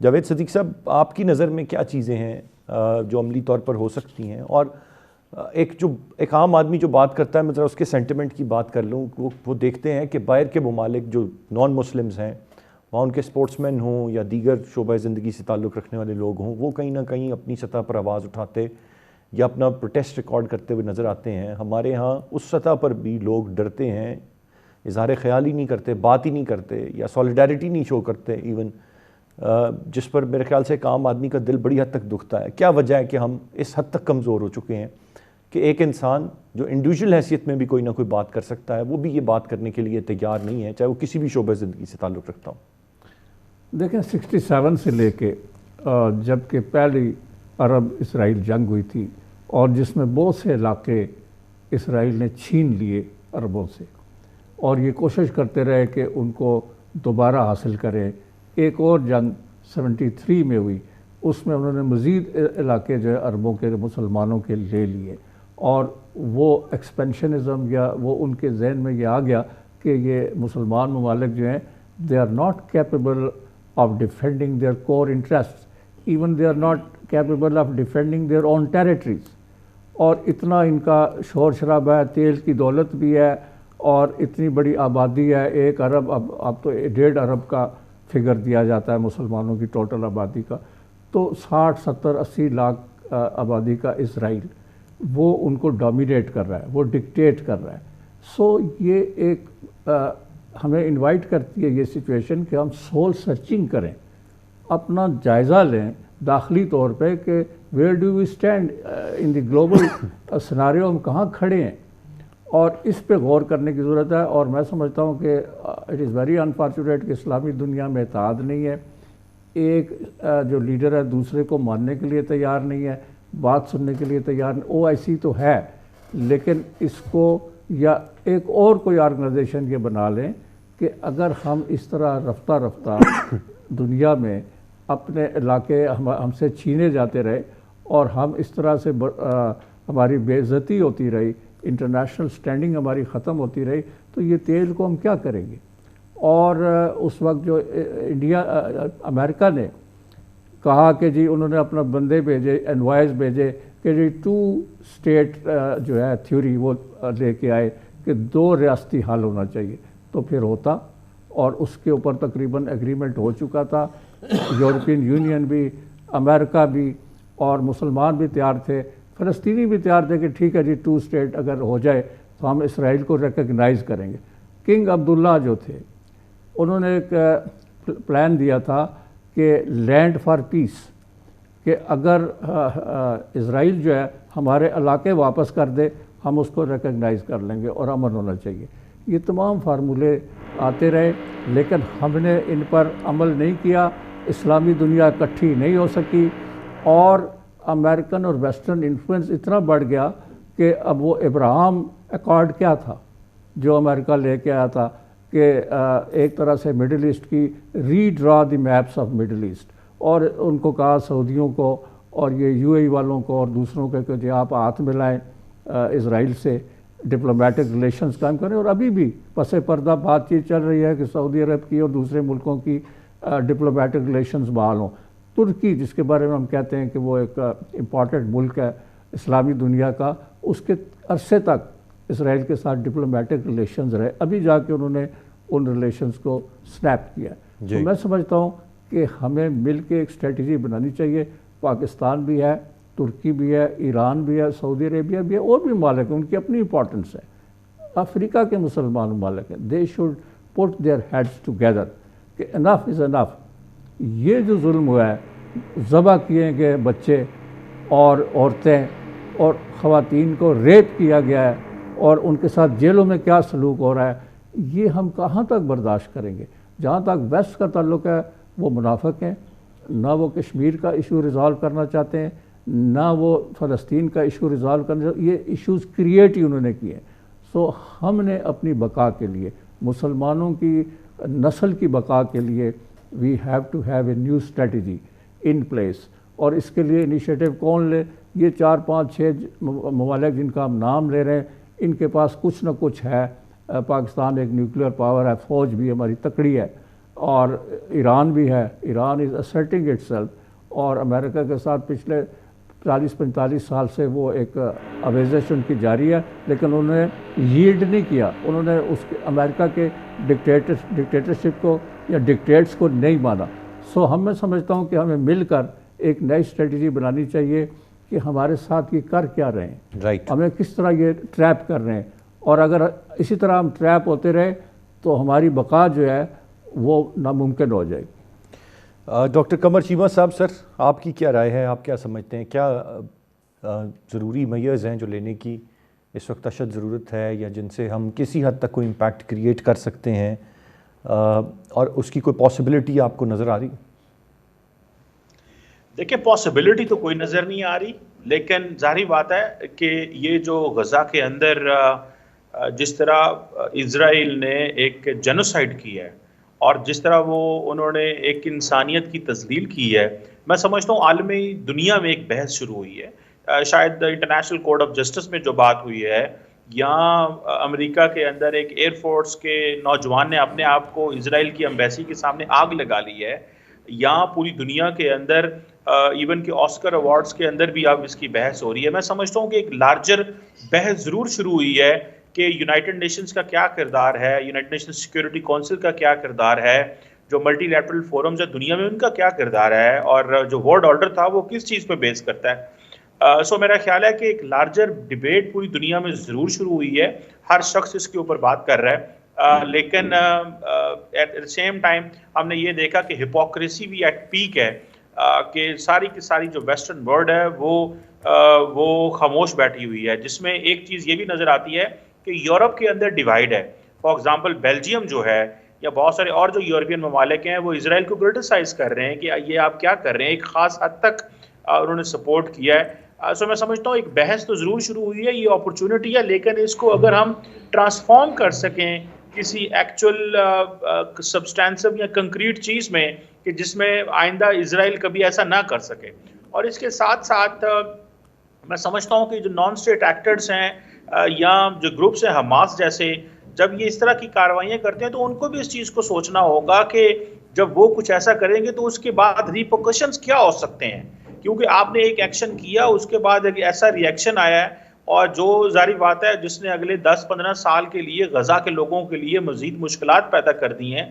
جاوید صدیق صاحب، آپ کی نظر میں کیا چیزیں ہیں جو عملی طور پر ہو سکتی ہیں؟ اور ایک عام آدمی جو بات کرتا ہے، مطلب اس کے سینٹیمنٹ کی بات کر لوں، وہ دیکھتے ہیں کہ باہر کے ممالک جو نان مسلمز ہیں، وہاں ان کے سپورٹس مین ہوں یا دیگر شعبہ زندگی سے تعلق رکھنے والے لوگ ہوں، وہ کہیں نہ کہیں اپنی سطح پر آواز اٹھاتے یا اپنا پروٹیسٹ ریکارڈ کرتے ہوئے نظر آتے ہیں۔ ہمارے ہاں اس سطح پر بھی لوگ ڈرتے ہیں، اظہار خیال ہی نہیں کرتے، بات ہی نہیں کرتے، یا سولیڈیرٹی نہیں شو کرتے ایون، جس پر میرے خیال سے ایک عام آدمی کا دل بڑی حد تک دکھتا ہے۔ کیا وجہ ہے کہ ہم اس حد تک کمزور ہو چکے ہیں کہ ایک انسان جو انڈیویجول حیثیت میں بھی کوئی نہ کوئی بات کر سکتا ہے، وہ بھی یہ بات کرنے کے لیے تیار نہیں ہے، چاہے وہ کسی بھی شعبہ زندگی سے تعلق رکھتا ہو؟ دیکھیں 67 سے لے کے جب کہ پہلی عرب اسرائیل جنگ ہوئی تھی، اور جس میں بہت سے علاقے اسرائیل نے چھین لیے عربوں سے، اور یہ کوشش کرتے رہے کہ ان کو دوبارہ حاصل کریں۔ ایک اور جنگ 73 میں ہوئی، اس میں انہوں نے مزید علاقے جو ہے عربوں کے مسلمانوں کے لے لیے، اور وہ ایکسپینشنزم یا وہ ان کے ذہن میں یہ آ گیا کہ یہ مسلمان ممالک جو ہیں they are not capable of defending their core interests, even they are not capable of defending their own territories. اور اتنا ان کا شور شرابہ ہے، تیل کی دولت بھی ہے، اور اتنی بڑی آبادی ہے، 1 ارب، اب تو 1.5 ارب کا فگر دیا جاتا ہے مسلمانوں کی ٹوٹل آبادی کا، تو 60 70 80 لاکھ آبادی کا اسرائیل، وہ ان کو ڈومینیٹ کر رہا ہے، وہ ڈکٹیٹ کر رہا ہے۔ سو یہ ایک ہمیں انوائٹ کرتی ہے یہ سچویشن کہ ہم سول سرچنگ کریں، اپنا جائزہ لیں داخلی طور پہ کہ where do we stand in the global scenario, ہم کہاں کھڑے ہیں، اور اس پہ غور کرنے کی ضرورت ہے۔ اور میں سمجھتا ہوں کہ اٹ از ویری انفارچونیٹ کہ اسلامی دنیا میں اتحاد نہیں ہے، ایک جو لیڈر ہے دوسرے کو ماننے کے لیے تیار نہیں ہے، بات سننے کے لیے تیار نہیں۔ OIC تو ہے، لیکن اس کو یا ایک اور کوئی آرگنائزیشن یہ بنا لیں کہ اگر ہم اس طرح رفتہ رفتہ دنیا میں اپنے علاقے ہم سے چھینے جاتے رہے، اور ہم اس طرح سے ہماری بے عزتی ہوتی رہی، انٹرنیشنل سٹینڈنگ ہماری ختم ہوتی رہی، تو یہ تیل کو ہم کیا کریں گے؟ اور اس وقت جو امریکہ نے کہا کہ جی انہوں نے اپنا بندے بھیجے، انوائز بھیجے کہ جی 2 اسٹیٹ جو ہے تھیوری وہ لے کے آئے کہ 2 ریاستی حل ہونا چاہیے، تو پھر ہوتا، اور اس کے اوپر تقریباً ایگریمنٹ ہو چکا تھا۔ یورپین یونین بھی، امریکہ بھی، اور مسلمان بھی تیار تھے، فلسطینی بھی تیار تھے کہ ٹھیک ہے جی 2 اسٹیٹ اگر ہو جائے تو ہم اسرائیل کو ریکگنائز کریں گے۔ کنگ عبداللہ جو تھے، انہوں نے ایک پلان دیا تھا کہ لینڈ فار پیس، کہ اگر اسرائیل جو ہے ہمارے علاقے واپس کر دے ہم اس کو ریکگنائز کر لیں گے اور امن ہونا چاہیے۔ یہ تمام فارمولے آتے رہے، لیکن ہم نے ان پر عمل نہیں کیا، اسلامی دنیا اکٹھی نہیں ہو سکی، اور امریکن اور ویسٹرن انفلوئنس اتنا بڑھ گیا کہ اب وہ ابراہم ایکارڈ کیا تھا جو امریکہ لے کے آیا تھا، کہ ایک طرح سے مڈل ایسٹ کی ری ڈرا دی میپس آف مڈل ایسٹ، اور ان کو کہا سعودیوں کو اور یہ UAE والوں کو اور دوسروں کو کہ جی آپ ہاتھ ملائیں اسرائیل سے، ڈپلومیٹک ریلیشنز قائم کریں، اور ابھی بھی پس پردہ بات چیت چل رہی ہے کہ سعودی عرب کی اور دوسرے ملکوں کی ڈپلومیٹک ریلیشنز بحال ہوں۔ ترکی، جس کے بارے میں ہم کہتے ہیں کہ وہ ایک امپورٹنٹ ملک ہے اسلامی دنیا کا، اس کے عرصے تک اسرائیل کے ساتھ ڈپلومیٹک ریلیشنز رہے، ابھی جا کے انہوں نے ان ریلیشنز کو سنیپ کیا۔ تو میں سمجھتا ہوں کہ ہمیں مل کے ایک اسٹریٹجی بنانی چاہیے، پاکستان بھی ہے، ترکی بھی ہے، ایران بھی ہے، سعودی عربیہ بھی ہے، اور بھی ممالک ہیں، ان کی اپنی امپورٹنس ہے، افریقہ کے مسلمان ممالک ہیں، they should put their heads together کہ انف از انف۔ یہ جو ظلم ہوا ہے، ذبح کیے گئے بچے اور عورتیں اور خواتین کو ریپ کیا گیا ہے، اور ان کے ساتھ جیلوں میں کیا سلوک ہو رہا ہے، یہ ہم کہاں تک برداشت کریں گے؟ جہاں تک ویسٹ کا تعلق ہے، وہ منافق ہیں، نہ وہ کشمیر کا ایشو ریزالو کرنا چاہتے ہیں، نہ وہ فلسطین کا ایشو ریزالو کرنا چاہتے ہیں، یہ ایشوز کریٹ ہی انہوں نے کیے۔ سو ہم نے اپنی بقا کے لیے، مسلمانوں کی نسل کی بقا کے لیے، we have to have a new strategy in place, اور اس کے لیے انیشیٹو کون لے؟ یہ 4 5 6 ممالک جن کا ہم نام لے رہے ہیں، ان کے پاس کچھ نہ کچھ ہے۔ پاکستان ایک نیوکلیئر پاور ہے، فوج بھی ہماری تکڑی ہے، اور ایران بھی ہے. ایران از asserting itself, اور امریکہ کے ساتھ پچھلے 40-45 سال سے وہ ایک اویزیشن کی جاری ہے، لیکن انہوں نے ییلڈ نہیں کیا. انہوں نے امریکہ کے ڈکٹیٹرشپ کو یا ڈکٹیٹس کو نہیں مانا. سو میں سمجھتا ہوں کہ ہمیں مل کر ایک نئی اسٹریٹجی بنانی چاہیے کہ ہمارے ساتھ یہ کر کیا رہے ہیں، رائٹ. ہمیں کس طرح یہ ٹریپ کر رہے ہیں، اور اگر اسی طرح ہم ٹریپ ہوتے رہے تو ہماری بقا جو ہے وہ ناممکن ہو جائے گی. ڈاکٹر قمر چیمہ صاحب، سر آپ کی کیا رائے ہے؟ آپ کیا سمجھتے ہیں، کیا ضروری میئرز ہیں جو لینے کی اس وقت اشد ضرورت ہے، یا جن سے ہم کسی حد تک کوئی امپیکٹ کریٹ کر سکتے ہیں، اور اس کی کوئی پاسبلٹی آپ کو نظر آ رہی؟ دیکھیں، پاسبلٹی تو کوئی نظر نہیں آ رہی، لیکن ظاہری بات ہے کہ یہ جو غزہ کے اندر جس طرح اسرائیل نے ایک جینوسائیڈ کی ہے، اور جس طرح انہوں نے ایک انسانیت کی تذلیل کی ہے، میں سمجھتا ہوں عالمی دنیا میں ایک بحث شروع ہوئی ہے. شاید انٹرنیشنل کورٹ آف جسٹس میں جو بات ہوئی ہے، یہاں امریکہ کے اندر ایک ایئر فورس کے نوجوان نے اپنے آپ کو اسرائیل کی ایمبیسی کے سامنے آگ لگا لی ہے. یہاں پوری دنیا کے اندر ایون کہ آسکر ایوارڈز کے اندر بھی اب اس کی بحث ہو رہی ہے. میں سمجھتا ہوں کہ ایک لارجر بحث ضرور شروع ہوئی ہے کہ یونائٹڈ نیشنز کا کیا کردار ہے، یونائٹڈ نیشنز سیکیورٹی کونسل کا کیا کردار ہے، جو ملٹی لیٹرل فورمز ہے دنیا میں ان کا کیا کردار ہے، اور جو ورلڈ آرڈر تھا وہ کس چیز پہ بیس کرتا ہے. سو میرا خیال ہے کہ ایک لارجر ڈبیٹ پوری دنیا میں ضرور شروع ہوئی ہے، ہر شخص اس کے اوپر بات کر رہا ہے، لیکن ایٹ دا سیم ٹائم ہم نے یہ دیکھا کہ ہپوکریسی بھی ایٹ پیک ہے، کہ ساری کی ساری جو ویسٹرن ورلڈ ہے وہ خاموش بیٹھی ہوئی ہے، جس میں ایک چیز یہ بھی نظر آتی ہے کہ یورپ کے اندر ڈیوائیڈ ہے. فار ایگزامپل بیلجیم جو ہے، یا بہت سارے اور جو یورپین ممالک ہیں، وہ اسرائیل کو کرٹیسائز کر رہے ہیں کہ یہ آپ کیا کر رہے ہیں. ایک خاص حد تک انہوں نے سپورٹ کیا ہے. سو میں سمجھتا ہوں ایک بحث تو ضرور شروع ہوئی ہے، یہ اپرچونٹی ہے، لیکن اس کو اگر ہم ٹرانسفارم کر سکیں کسی ایکچوئل سبسٹینسو یا کنکریٹ چیز میں، کہ جس میں آئندہ اسرائیل کبھی ایسا نہ کر سکے. اور اس کے ساتھ ساتھ میں سمجھتا ہوں کہ جو نان اسٹیٹ ایکٹرز ہیں یا جو گروپس ہیں حماس جیسے، جب یہ اس طرح کی کارروائیاں کرتے ہیں تو ان کو بھی اس چیز کو سوچنا ہوگا کہ جب وہ کچھ ایسا کریں گے تو اس کے بعد ریپرکشنز کیا ہو سکتے ہیں، کیونکہ آپ نے ایک ایکشن کیا، اس کے بعد ایک ایسا ری ایکشن آیا ہے، اور جو ظاہری بات ہے جس نے اگلے 10-15 سال کے لیے غزہ کے لوگوں کے لیے مزید مشکلات پیدا کر دی ہیں.